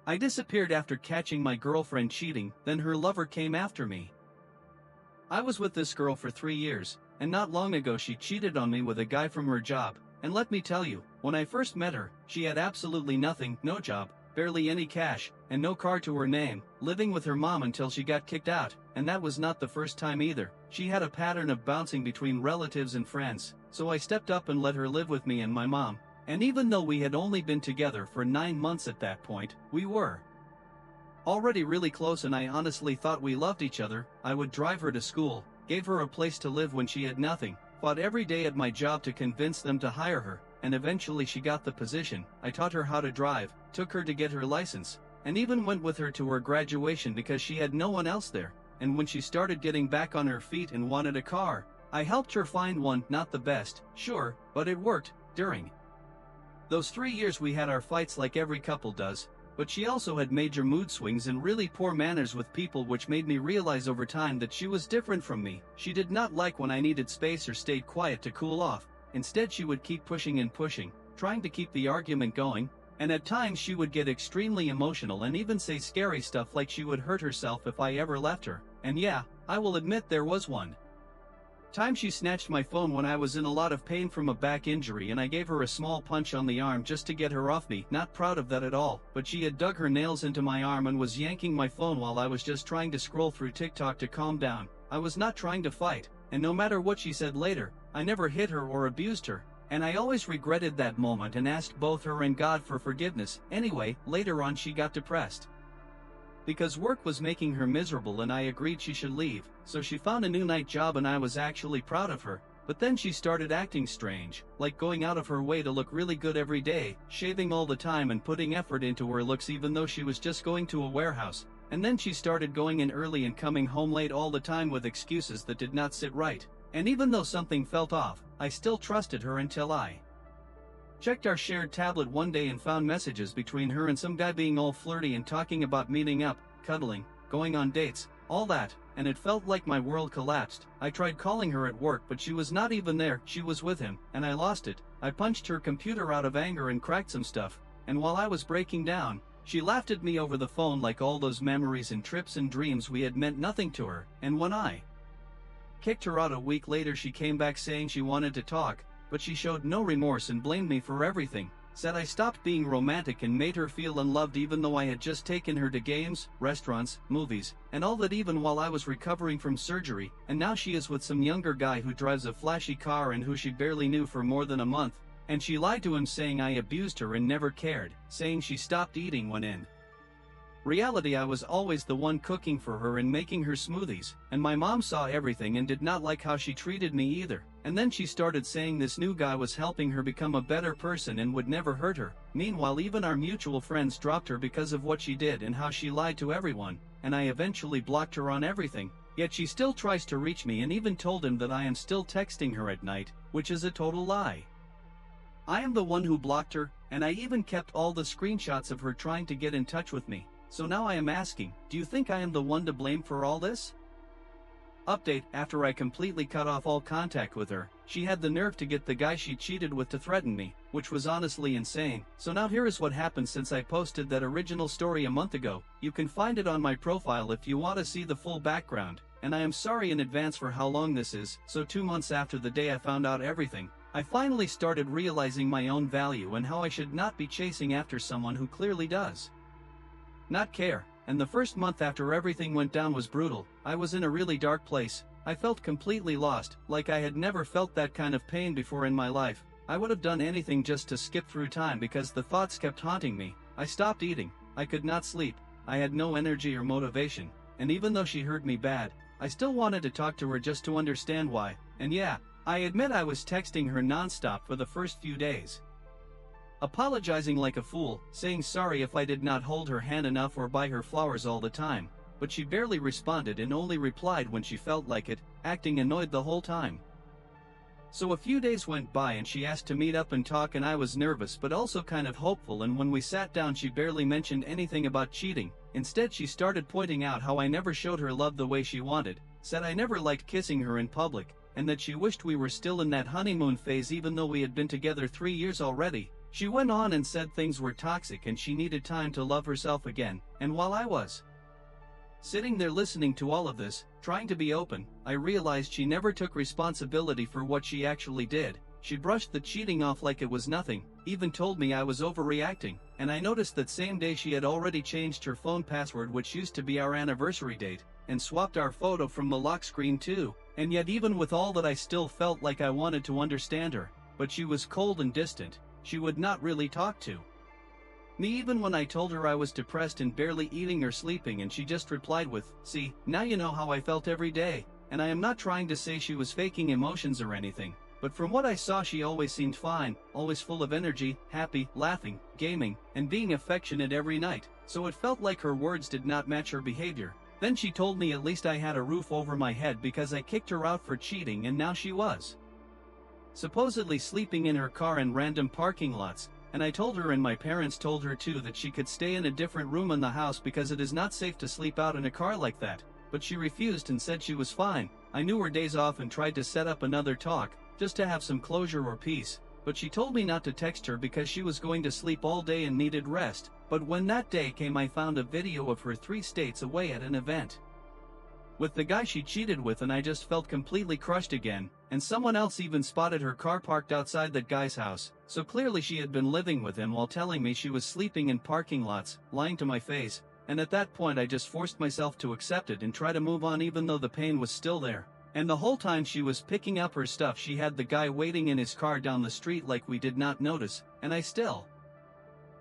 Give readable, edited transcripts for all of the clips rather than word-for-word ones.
I disappeared after catching my girlfriend cheating, then her lover came after me. I was with this girl for 3 years, and not long ago she cheated on me with a guy from her job, and let me tell you, when I first met her, she had absolutely nothing, no job, barely any cash, and no car to her name, living with her mom until she got kicked out, and that was not the first time either. She had a pattern of bouncing between relatives and friends, so I stepped up and let her live with me and my mom, and even though we had only been together for 9 months at that point, we were already really close and I honestly thought we loved each other. I would drive her to school, gave her a place to live when she had nothing, fought every day at my job to convince them to hire her, and eventually she got the position. I taught her how to drive, took her to get her license, and even went with her to her graduation because she had no one else there. And when she started getting back on her feet and wanted a car, I helped her find one, not the best, sure, but it worked. During those 3 years we had our fights like every couple does, but she also had major mood swings and really poor manners with people, which made me realize over time that she was different from me. She did not like when I needed space or stayed quiet to cool off. Instead she would keep pushing and pushing, trying to keep the argument going, and at times she would get extremely emotional and even say scary stuff like she would hurt herself if I ever left her. And yeah, I will admit there was one time she snatched my phone when I was in a lot of pain from a back injury and I gave her a small punch on the arm just to get her off me. Not proud of that at all, but she had dug her nails into my arm and was yanking my phone while I was just trying to scroll through TikTok to calm down. I was not trying to fight, and no matter what she said later, I never hit her or abused her, and I always regretted that moment and asked both her and God for forgiveness. Anyway, later on she got depressed because work was making her miserable and I agreed she should leave, so she found a new night job and I was actually proud of her. But then she started acting strange, like going out of her way to look really good every day, shaving all the time and putting effort into her looks even though she was just going to a warehouse. And then she started going in early and coming home late all the time with excuses that did not sit right. And even though something felt off, I still trusted her until I checked our shared tablet one day and found messages between her and some guy being all flirty and talking about meeting up, cuddling, going on dates, all that, and it felt like my world collapsed. I tried calling her at work but she was not even there. She was with him, and I lost it. I punched her computer out of anger and cracked some stuff, and while I was breaking down, she laughed at me over the phone like all those memories and trips and dreams we had meant nothing to her. And when I kicked her out a week later she came back saying she wanted to talk, but she showed no remorse and blamed me for everything, said I stopped being romantic and made her feel unloved even though I had just taken her to games, restaurants, movies, and all that even while I was recovering from surgery, and now she is with some younger guy who drives a flashy car and who she barely knew for more than a month, and she lied to him saying I abused her and never cared, saying she stopped eating when in reality I was always the one cooking for her and making her smoothies, and my mom saw everything and did not like how she treated me either. And then she started saying this new guy was helping her become a better person and would never hurt her. Meanwhile even our mutual friends dropped her because of what she did and how she lied to everyone, and I eventually blocked her on everything. Yet she still tries to reach me and even told him that I am still texting her at night, which is a total lie. I am the one who blocked her, and I even kept all the screenshots of her trying to get in touch with me. So now I am asking, do you think I am the one to blame for all this? Update: after I completely cut off all contact with her, she had the nerve to get the guy she cheated with to threaten me, which was honestly insane. So now here is what happened since I posted that original story a month ago. You can find it on my profile if you want to see the full background, and I am sorry in advance for how long this is. So 2 months after the day I found out everything, I finally started realizing my own value and how I should not be chasing after someone who clearly does not care. And the first month after everything went down was brutal. I was in a really dark place. I felt completely lost, like I had never felt that kind of pain before in my life. I would have done anything just to skip through time because the thoughts kept haunting me. I stopped eating. I could not sleep. I had no energy or motivation. And even though she hurt me bad, I still wanted to talk to her just to understand why. And yeah, I admit I was texting her nonstop for the first few days, apologizing like a fool, saying sorry if I did not hold her hand enough or buy her flowers all the time, but she barely responded and only replied when she felt like it, acting annoyed the whole time. So a few days went by and she asked to meet up and talk, and I was nervous but also kind of hopeful, and when we sat down she barely mentioned anything about cheating. Instead she started pointing out how I never showed her love the way she wanted, said I never liked kissing her in public, and that she wished we were still in that honeymoon phase even though we had been together 3 years already. She went on and said things were toxic and she needed time to love herself again, and while I was sitting there listening to all of this, trying to be open, I realized she never took responsibility for what she actually did. She brushed the cheating off like it was nothing, even told me I was overreacting, and I noticed that same day she had already changed her phone password, which used to be our anniversary date, and swapped our photo from the lock screen too. And yet even with all that I still felt like I wanted to understand her, but she was cold and distant. She would not really talk to me even when I told her I was depressed and barely eating or sleeping, and she just replied with, "See, now you know how I felt every day." And I am not trying to say she was faking emotions or anything, but from what I saw she always seemed fine, always full of energy, happy, laughing, gaming, and being affectionate every night, so it felt like her words did not match her behavior. Then she told me at least I had a roof over my head because I kicked her out for cheating, and now she was supposedly sleeping in her car in random parking lots. And I told her, and my parents told her too, that she could stay in a different room in the house because it is not safe to sleep out in a car like that. But she refused and said she was fine. I knew her days off and tried to set up another talk, just to have some closure or peace. But she told me not to text her because she was going to sleep all day and needed rest. But when that day came, I found a video of her 3 states away at an event with the guy she cheated with, and I just felt completely crushed again. And someone else even spotted her car parked outside that guy's house, so clearly she had been living with him while telling me she was sleeping in parking lots, lying to my face. And at that point I just forced myself to accept it and try to move on, even though the pain was still there. And the whole time she was picking up her stuff, she had the guy waiting in his car down the street like we did not notice, and I still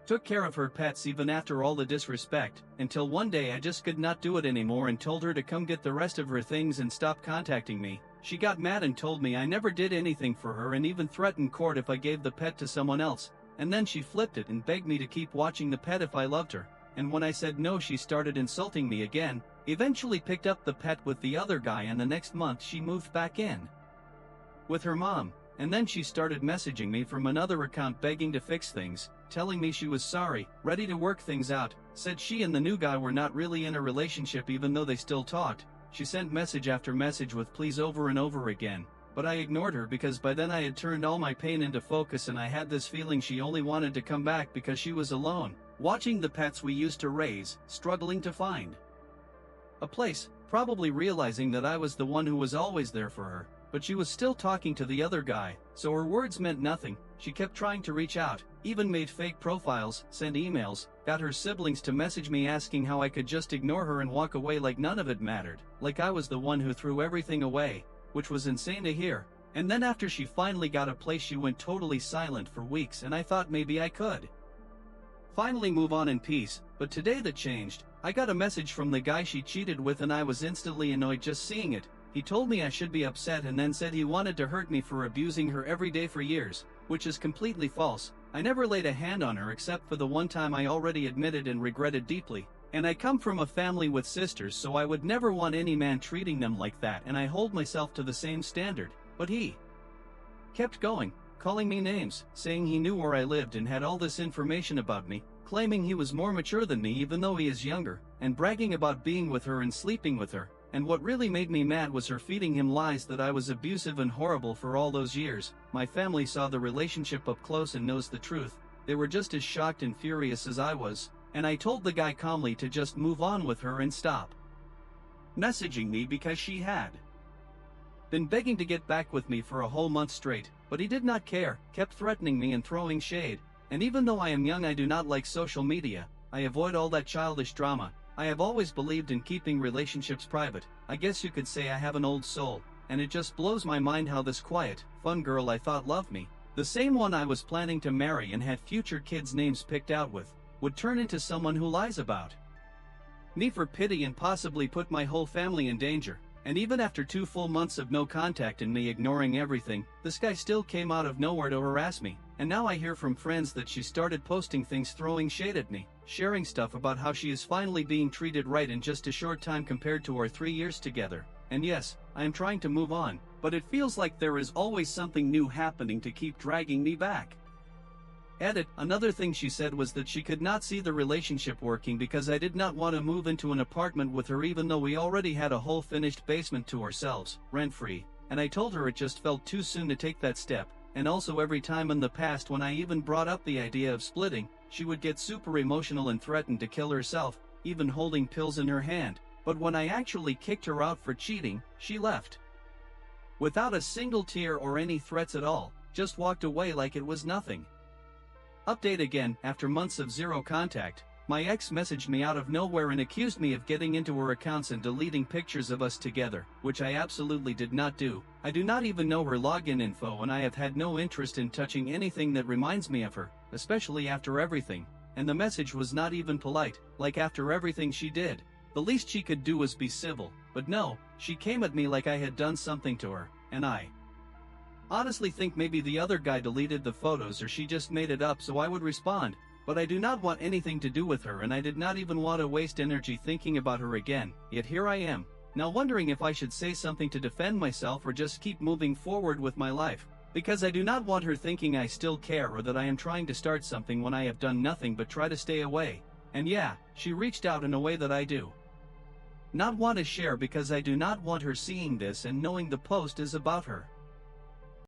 took care of her pets even after all the disrespect, until one day I just could not do it anymore and told her to come get the rest of her things and stop contacting me. She got mad and told me I never did anything for her, and even threatened court if I gave the pet to someone else. And then she flipped it and begged me to keep watching the pet if I loved her. And when I said no, she started insulting me again, eventually picked up the pet with the other guy, and the next month she moved back in with her mom. And then she started messaging me from another account begging to fix things, telling me she was sorry, ready to work things out, said she and the new guy were not really in a relationship even though they still talked. She sent message after message with please over and over again, but I ignored her because by then I had turned all my pain into focus, and I had this feeling she only wanted to come back because she was alone, watching the pets we used to raise, struggling to find a place, probably realizing that I was the one who was always there for her. But she was still talking to the other guy, so her words meant nothing. She kept trying to reach out, even made fake profiles, sent emails, got her siblings to message me asking how I could just ignore her and walk away like none of it mattered, like I was the one who threw everything away, which was insane to hear. And then after she finally got a place, she went totally silent for weeks, and I thought maybe I could finally move on in peace. But today that changed. I got a message from the guy she cheated with, and I was instantly annoyed just seeing it. He told me I should be upset and then said he wanted to hurt me for abusing her every day for years, which is completely false. I never laid a hand on her except for the one time I already admitted and regretted deeply. And I come from a family with sisters, so I would never want any man treating them like that, and I hold myself to the same standard. But he kept going, calling me names, saying he knew where I lived and had all this information about me, claiming he was more mature than me even though he is younger, and bragging about being with her and sleeping with her. And what really made me mad was her feeding him lies that I was abusive and horrible for all those years. My family saw the relationship up close and knows the truth. They were just as shocked and furious as I was, and I told the guy calmly to just move on with her and stop messaging me because she had been begging to get back with me for a whole month straight. But he did not care, kept threatening me and throwing shade. And even though I am young, I do not like social media. I avoid all that childish drama. I have always believed in keeping relationships private. I guess you could say I have an old soul, and it just blows my mind how this quiet, fun girl I thought loved me, the same one I was planning to marry and had future kids' names picked out with, would turn into someone who lies about me for pity and possibly put my whole family in danger. And even after 2 full months of no contact and me ignoring everything, this guy still came out of nowhere to harass me. And now I hear from friends that she started posting things throwing shade at me, sharing stuff about how she is finally being treated right in just a short time compared to our 3 years together. And yes, I am trying to move on, but it feels like there is always something new happening to keep dragging me back. Edit. Another thing she said was that she could not see the relationship working because I did not want to move into an apartment with her even though we already had a whole finished basement to ourselves, rent-free, and I told her it just felt too soon to take that step. and also every time in the past when I even brought up the idea of splitting, she would get super emotional and threaten to kill herself, even holding pills in her hand. But when I actually kicked her out for cheating, she left. Without a single tear or any threats at all, just walked away like it was nothing. Update again, after months of zero contact, my ex messaged me out of nowhere and accused me of getting into her accounts and deleting pictures of us together, which I absolutely did not do. I do not even know her login info and I have had no interest in touching anything that reminds me of her, especially after everything. And the message was not even polite, like after everything she did. The least she could do was be civil, but no, she came at me like I had done something to her, and I honestly think maybe the other guy deleted the photos or she just made it up so I would respond, but I do not want anything to do with her and I did not even want to waste energy thinking about her again, yet here I am, now wondering if I should say something to defend myself or just keep moving forward with my life, because I do not want her thinking I still care or that I am trying to start something when I have done nothing but try to stay away, and yeah, she reached out in a way that I do not want to share because I do not want her seeing this and knowing the post is about her.